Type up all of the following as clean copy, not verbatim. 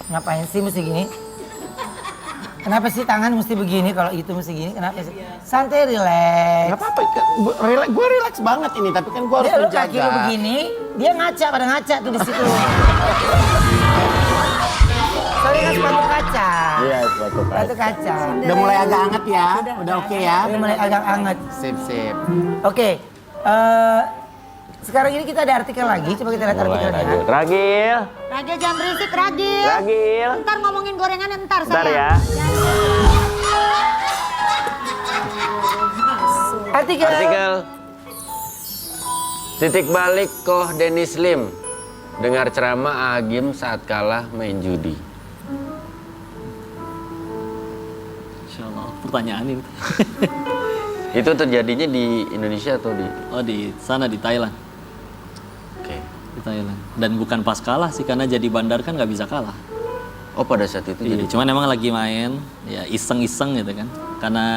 Ngapain sih mesti gini? Kenapa sih tangan mesti begini kalau itu mesti gini? Kenapa sih? Santai, relax. Gak apa-apa, gue relax banget ini, tapi kan gue harus Dia lu menjaga. kaki lu begini, dia ngaca pada ngaca tuh di situ. Soalnya kan sepatu kaca. Iya, sepatu kaca. Udah mulai agak anget ya, udah oke ya. Udah mulai agak anget. Sip. Oke, sekarang ini kita ada artikel lagi, coba kita lihat artikelnya. Ragil. Ragil jangan berisik, Ragil. Ragil. Ntar ngomongin gorengan ntar Bentar saya. ya. Artikel. Titik balik Koh Dennis Lim. Dengar ceramah Agim saat kalah main judi. Insyaallah, pertanyaan itu. Itu terjadinya di Indonesia atau di? Oh, di sana di Thailand. Oke. Di Thailand. Dan bukan pas kalah sih, karena jadi bandar kan nggak bisa kalah. Oh, pada saat itu Iya, jadi. cuman emang lagi main, ya iseng-iseng gitu kan. Karena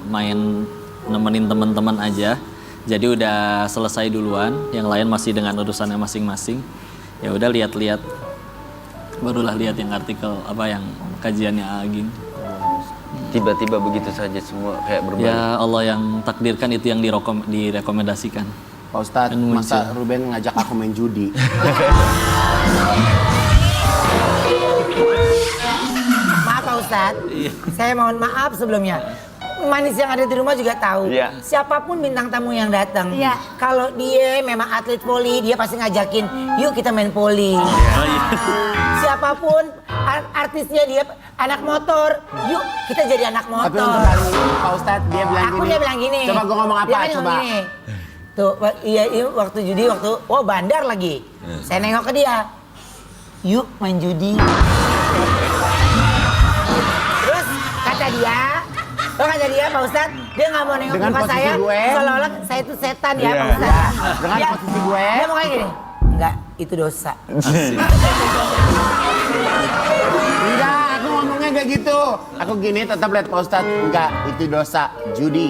main nemenin teman-teman aja. Jadi udah selesai duluan, yang lain masih dengan urusannya masing-masing. Ya udah lihat-lihat. Barulah lihat yang artikel apa yang kajiannya Agim. Tiba-tiba begitu saja semua kayak berbalik. Ya Allah yang takdirkan itu yang direkomendasikan. Pak Ustadz, Kan muncul. masa Ruben ngajak aku main judi? Maaf Pak Ustadz, saya mohon maaf sebelumnya. Manis yang ada di rumah juga tahu. Iya. Siapapun bintang tamu yang datang, Iya. kalau dia memang atlet voli, dia pasti ngajakin, yuk kita main voli. Oh, iya. Siapapun artisnya dia anak motor, yuk kita jadi anak Tapi motor. untuk kali ini Pak Ustadz dia bilang Aku gini. dia bilang gini. Coba gue ngomong apa? Dia kan Coba. ngomong gini. Tuh, iya waktu judi bandar lagi. Saya nengok ke dia. Yuk main judi. Terus kata dia Pak Ustadz, dia nggak mau nengok Dengan muka posisi saya, gue. seolah-olah saya itu setan ya Pak Iya. Ustadz. Dengan posisi gue. Dia mau kayak gini, enggak, itu dosa. Enggak, aku ngomongnya gak gitu. Aku gini tetap lihat Pak Ustadz. Enggak, itu dosa. Judi.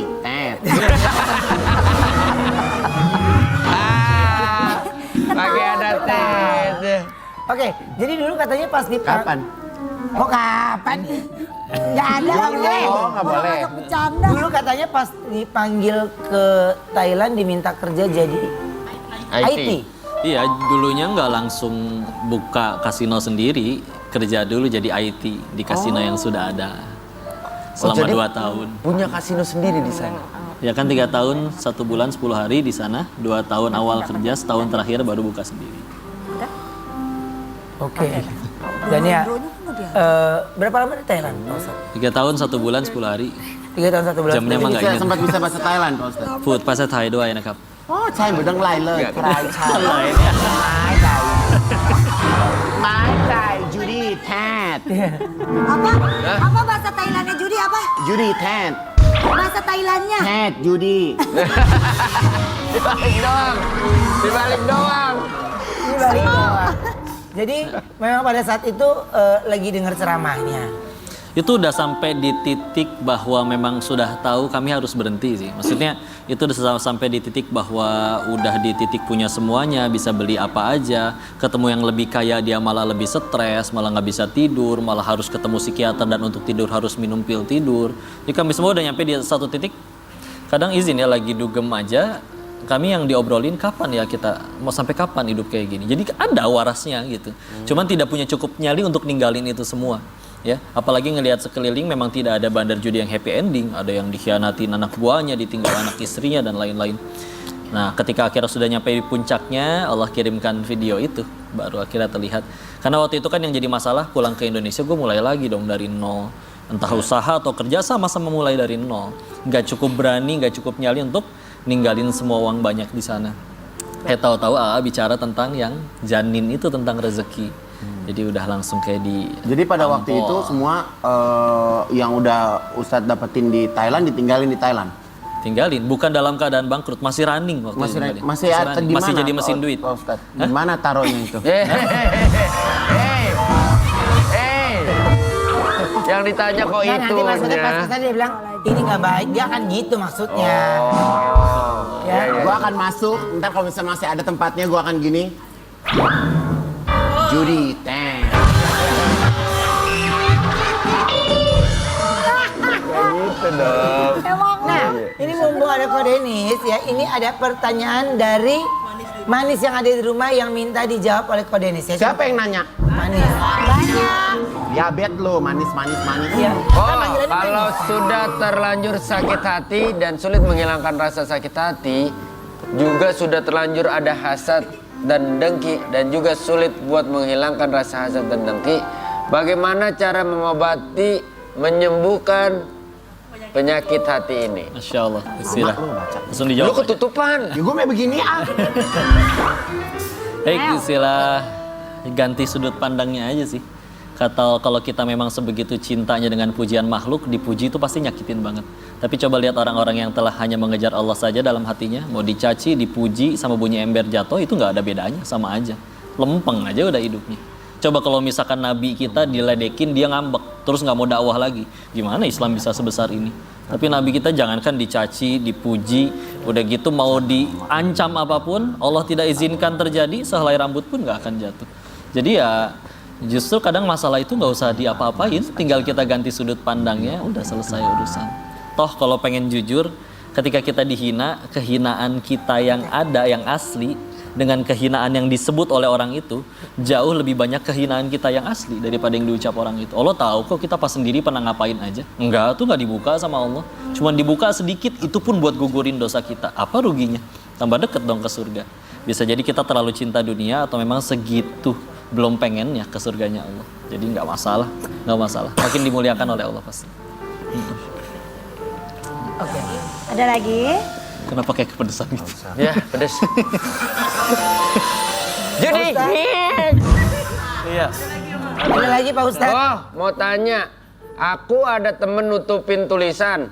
Pakai ada tes. Oke, jadi dulu katanya pas di Kapan? Kok kapan? Nggak ada nggak boleh. Oh, nggak boleh. Bercanda. Dulu katanya pas dipanggil ke Thailand diminta kerja jadi IT. Iya, dulunya nggak langsung buka kasino sendiri, kerja dulu jadi IT di kasino yang sudah ada selama jadi 2 tahun. Punya kasino sendiri di sana. Ya kan 3 tahun, 1 bulan 10 hari di sana, 2 tahun awal kerja, setahun terakhir baru buka sendiri. Oke. Dan ya, berapa lama di Thailand, Pak Ustadz? 3 tahun, 1 bulan 10 hari. 3 tahun 1 bulan. Jamnya emang nggak ingat. Sempat bisa bahasa Thailand Pak Ustadz. พูดภาษาไทยด้วยนะครับ Oh, saya bedang lai le, kerai chai. Mai chai, judi tat. Apa? Apa bahasa Thailandnya judi apa? Judi tat. Bahasa Thailandnya? Tat, judi. Dibalik doang. Dibalik doang. Ini balik doang. Jadi memang pada saat itu lagi dengar ceramahnya. Itu udah sampai di titik bahwa memang sudah tahu kami harus berhenti sih. Maksudnya itu udah sampai di titik bahwa udah di titik punya semuanya, bisa beli apa aja. Ketemu yang lebih kaya dia malah lebih stres, malah nggak bisa tidur, malah harus ketemu psikiater dan untuk tidur harus minum pil tidur. Jadi kami semua udah nyampe di satu titik. Kadang izin ya lagi dugem aja. Kami yang diobrolin kapan ya kita mau sampai kapan hidup kayak gini. Jadi ada warasnya gitu. Cuman tidak punya cukup nyali untuk ninggalin itu semua. Ya, apalagi ngelihat sekeliling memang tidak ada bandar judi yang happy ending, ada yang dikhianatin anak buahnya, ditinggal anak istrinya dan lain-lain. Nah, ketika akhirnya sudah nyampe di puncaknya, Allah kirimkan video itu, baru akhirnya terlihat. Karena waktu itu kan yang jadi masalah pulang ke Indonesia, gue mulai lagi dong dari nol. Entah usaha atau kerja sama-sama mulai dari nol. Gak cukup berani, gak cukup nyali untuk ninggalin semua uang banyak di sana. Tahu-tahu AA bicara tentang yang janin itu tentang rezeki. Jadi udah langsung kayak di. Jadi pada waktu itu semua yang udah Ustadz dapetin di Thailand ditinggalin di Thailand. Tinggalin, bukan dalam keadaan bangkrut, masih running waktu Masih tinggalin. masih ada running. di mana? Masih jadi mesin duit. Pak Ustadz. Di mana taruhnya itu? Yang ditanya kok Nah, nanti maksudnya pas itunya. kesana dia bilang, ini nggak baik, dia akan gitu maksudnya. Ya. Gua akan masuk, ntar kalau misalnya masih ada tempatnya gua akan gini. Judi, dong. Nah, ini mumpung ada Ko Denis ya, ini ada pertanyaan dari Manis yang ada di rumah yang minta dijawab oleh Ko Denis ya. Siapa yang nanya? Manis. Banyak. Diabetes lo, manis. Iya. Oh, kalau sudah terlanjur sakit hati dan sulit menghilangkan rasa sakit hati, juga sudah terlanjur ada hasad dan dengki, dan juga sulit buat menghilangkan rasa hasad dan dengki, bagaimana cara mengobati, menyembuhkan penyakit hati ini? Masya Allah. Bismillah. Langsung Lu dijawab. aja. ketutupan. Ya gue mau begini Istilah ganti sudut pandangnya aja sih. Kalau kita memang sebegitu cintanya dengan pujian makhluk, dipuji itu pasti nyakitin banget. Tapi coba lihat orang-orang yang telah hanya mengejar Allah saja dalam hatinya, mau dicaci, dipuji, sama bunyi ember jatuh, itu nggak ada bedanya, sama aja. Lempeng aja udah hidupnya. Coba kalau misalkan Nabi kita diledekin, dia ngambek, terus nggak mau dakwah lagi. Gimana Islam bisa sebesar ini? Tapi Nabi kita jangankan dicaci, dipuji, udah gitu mau diancam apapun, Allah tidak izinkan terjadi, sehelai rambut pun nggak akan jatuh. Jadi ya justru kadang masalah itu nggak usah diapa-apain, tinggal kita ganti sudut pandangnya, udah selesai urusan. Toh kalau pengen jujur, ketika kita dihina, kehinaan kita yang ada, yang asli, dengan kehinaan yang disebut oleh orang itu, jauh lebih banyak kehinaan kita yang asli daripada yang diucap orang itu. Allah tahu kok kita pas sendiri pernah ngapain aja. Enggak, tuh nggak dibuka sama Allah. Cuman dibuka sedikit, itu pun buat gugurin dosa kita. Apa ruginya? Tambah deket dong ke surga. Bisa jadi kita terlalu cinta dunia atau memang segitu belum pengennya ke surganya Allah. Jadi nggak masalah, nggak masalah. Makin dimuliakan oleh Allah pasti. Oke. Ada lagi? Kenapa kayak kepedesan gitu? Ya, pedes. Jadi, Iya. Ada lagi Pak Ustadz? oh mau tanya, aku ada temen nutupin tulisan.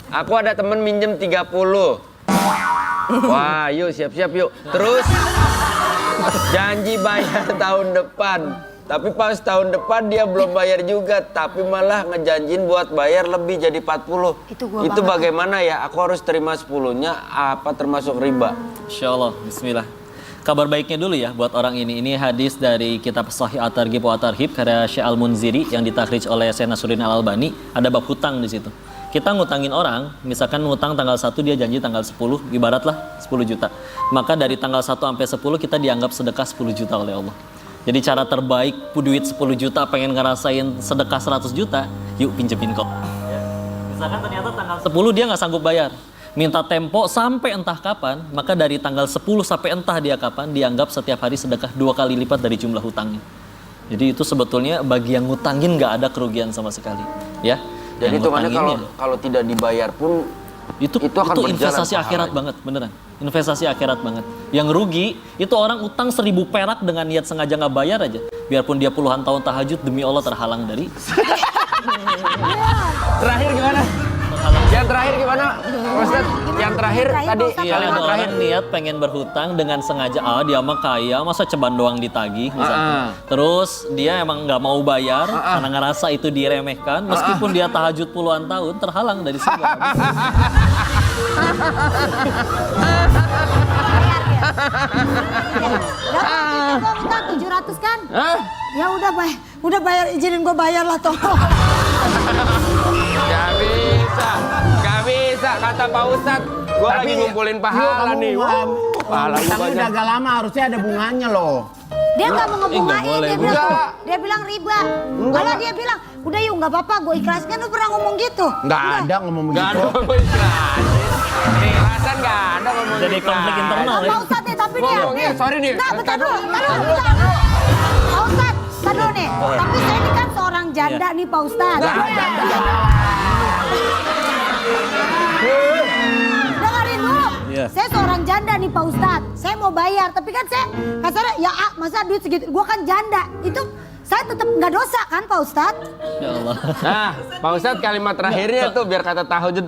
Aku ada temen minjem 30. Wah, yuk siap-siap yuk. Terus janji bayar tahun depan. Tapi pas tahun depan dia belum bayar juga, tapi malah ngejanjin buat bayar lebih jadi 40. Itu gua bagaimana ya? Aku harus terima 10-nya apa termasuk riba? Insya Allah, bismillah. Kabar baiknya dulu ya buat orang ini. Ini hadis dari kitab Sahih At-Targhib wa At-Tarhib karya Syekh Al-Munziri yang ditakhrij oleh Syekh Nasruddin Al-Albani. Ada bab hutang di situ. Kita ngutangin orang, misalkan ngutang tanggal 1 dia janji tanggal 10, ibaratlah 10 juta. Maka dari tanggal 1 sampai 10 kita dianggap sedekah 10 juta oleh Allah. Jadi cara terbaik duit 10 juta pengen ngerasain sedekah 100 juta, yuk pinjemin kok. Misalkan ternyata tanggal 10 dia nggak sanggup bayar, minta tempo sampai entah kapan, maka dari tanggal 10 sampai entah dia kapan dianggap setiap hari sedekah 2 kali lipat dari jumlah hutangnya. Jadi itu sebetulnya bagi yang ngutangin nggak ada kerugian sama sekali, ya. Jadi Yang itu mana ngutanginnya, kalau tidak dibayar pun itu akan berjalan investasi akhirat pahalanya. banget, beneran. Investasi akhirat banget. Yang rugi itu orang utang 1000 perak dengan niat sengaja nggak bayar aja. Biarpun dia puluhan tahun tahajud demi Allah terhalang dari. Terakhir gimana? Yang terakhir gimana, Ustaz? Yang terakhir tadi Pak Ustadz? Iya, kalimat ada terakhir. orang niat pengen berhutang dengan sengaja, dia mah kaya, masa ceban doang ditagih misalnya. Terus dia emang nggak mau bayar karena ngerasa itu diremehkan, meskipun dia tahajud puluhan tahun terhalang dari surga. Gue minta 700 kan? Ya udah bayar, izinin gue bayar lah tolong. Gak bisa, kata Pak Ustadz. Gua lagi ngumpulin pahala nih. Pahala gua Utangnya banyak. udah agak lama, harusnya ada bunganya loh. Dia nggak mau ngebungain, boleh, dia bilang riba. Kalau dia bilang, udah yuk nggak apa-apa, gue ikhlasin. Kan lu pernah ngomong gitu. Nggak ada ngomong Gak begitu. ada ngomong ikhlasin. Nih, Hasan gak ada ngomong Jadi konflik ikhlasin. internal ya. Pak Ustadz nih, tapi nih. Ngomongnya, sorry nih. Nggak, bentar dulu. Pak Ustadz, bentar dulu nih. Tapi saya ini kan seorang janda nih Pak Ustadz. Dengerin dulu. Iya. Saya seorang janda nih Pak Ustadz. Saya mau bayar, tapi kan saya kasarnya ya masa duit segitu. Gua kan janda. Itu saya tetap nggak dosa kan Pak Ustadz? Ya Allah. Nah, Pak Ustadz kalimat terakhirnya tuh biar kata tahajud.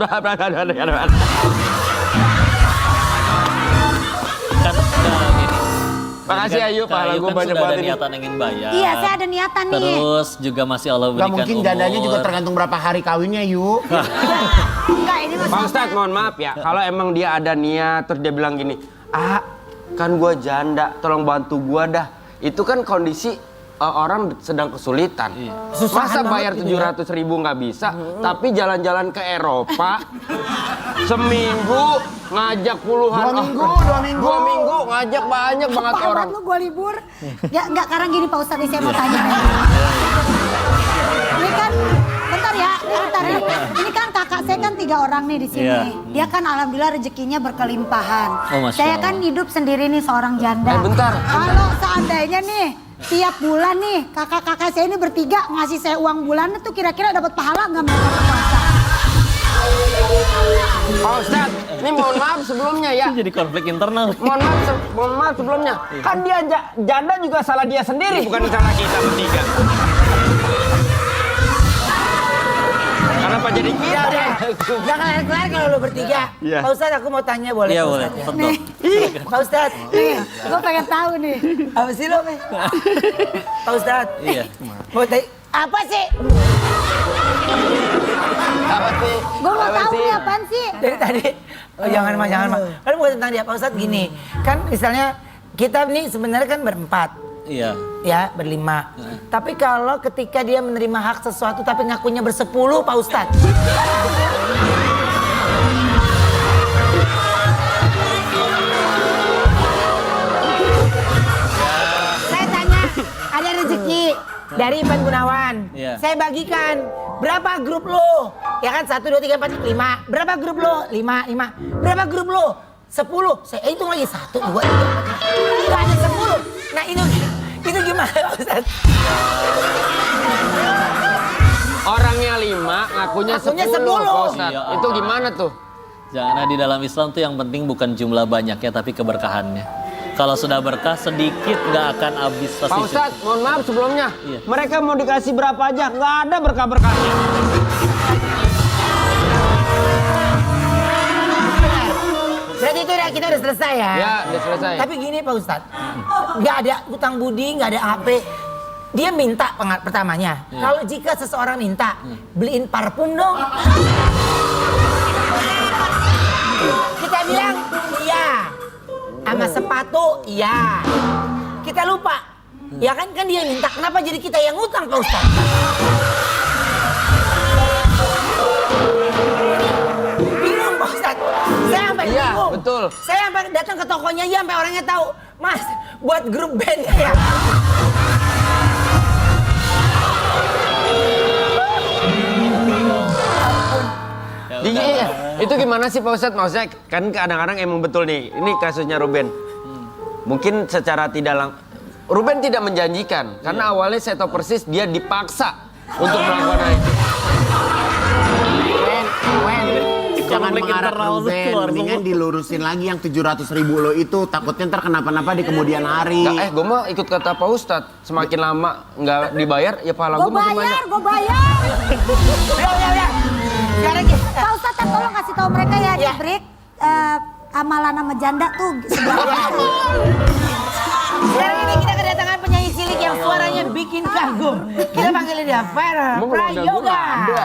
Kan gini. Makasih Ayu, pahala gue Kayu kan banyak sudah ada banget ini. niatan ingin bayar. Iya, saya ada niatan nih. Terus juga masih Allah Nggak berikan mungkin umur. jandanya juga tergantung berapa hari kawinnya, yuk. Enggak, ini Pak Ustadz mohon maaf ya, kalau emang dia ada niat terus dia bilang gini, kan gue janda, tolong bantu gue dah. Itu kan kondisi orang sedang kesulitan. Masa bayar 700.000 nggak bisa, tapi jalan-jalan ke Eropa seminggu ngajak puluhan 2 minggu ngajak banyak banget Parah orang. lu gue libur. Ya enggak, karena gini Pak Ustadz, saya mau tanya. Ini kan, bentar ya. Ini kan kakak saya kan 3 orang nih di sini. Iya. Dia kan alhamdulillah rezekinya berkelimpahan. Oh, Masya Saya Allah. kan hidup sendiri nih seorang janda. Bentar. Kalau seandainya nih tiap bulan nih kakak-kakak saya ini bertiga ngasih saya uang bulanan tuh kira-kira dapat pahala nggak mereka berpuasa? Pak Ustadz, ini mohon maaf sebelumnya ya. Jadi konflik internal. Mohon maaf sebelumnya. Kan dia janda juga salah dia sendiri, bukan salah kita bertiga. Kenapa jadi kita? Ya udah, jangan kelar kalau lu bertiga. Iya. Pak Ustadz aku mau tanya boleh? Iya Pak boleh. Ustadz? Betul. Ih, Pak Ustadz. Nih, gue pengen tahu nih. Apa sih lo? Pak Ustadz. Iya. Mau tanya, apa sih? Apa sih? Gue mau tahu nih apaan sih? Dari tadi, oh, jangan mah. Kan bukan tentang dia, Pak Ustadz gini. Kan misalnya kita nih sebenarnya kan berempat. Iya. Ya, berlima. Tapi kalau ketika dia menerima hak sesuatu tapi ngakunya bersepuluh, Pak Ustadz. Saya tanya, ada rezeki dari Ivan Gunawan. Iya. Saya bagikan, berapa grup lo? Ya kan 1, 2, 3, 4, 5. Berapa grup lo? 5. Berapa grup lo? 10. Saya hitung lagi 1, 2, 3, 4. Gak ada 10. Nah itu gimana Pak Ustadz? Orangnya 5, ngakunya 10, Ngakunya 10. Pak Ustadz. Iya. Itu gimana tuh? Jangan, di dalam Islam tuh yang penting bukan jumlah banyaknya tapi keberkahannya. Kalau sudah berkah sedikit nggak akan habis pasti. Pak Ustadz, mohon maaf sebelumnya. Iya. Mereka mau dikasih berapa aja, nggak ada berkah-berkahnya. Berarti itu kita udah selesai ya? Ya, udah selesai. Tapi gini Pak Ustadz, nggak ada utang budi, nggak ada HP. Dia minta pertamanya. Kalau jika seseorang minta, beliin parfum dong. Kita bilang iya. Sama sepatu iya. Kita lupa. Ya kan dia minta, kenapa jadi kita yang ngutang Pak Ustadz? Bingung Pak Ustadz. Saya sampai Iya, bingung. betul. Saya sampai datang ke tokonya aja sampai orangnya tahu. Mas, buat grup bandnya ya. Iya, itu gimana sih Pak Ustadz? Maksudnya kan kadang-kadang emang betul nih, ini kasusnya Ruben. Mungkin secara Ruben tidak menjanjikan, karena awalnya saya tahu persis dia dipaksa untuk melakukan hal itu. Jangan Konflik mengarah internal tuh Ruben, keluar mendingan semua. dilurusin lagi yang 700.000 lo itu, takutnya ntar kenapa-napa di kemudian hari. Gue mau ikut kata Pak Ustadz, semakin lama nggak dibayar, ya pahala Gue gue makin banyak. bayar, gue bayar. Udah. Sekarang kita. Pak Ustadz kan tolong kasih tahu mereka ya di Ya. break amalan sama janda tuh sebenarnya. Sekarang ini kita kedatangan penyanyi cilik yang suaranya bikin kagum. Kita panggil dia Vera Emang belum ada, gua nggak Prayoga. ada.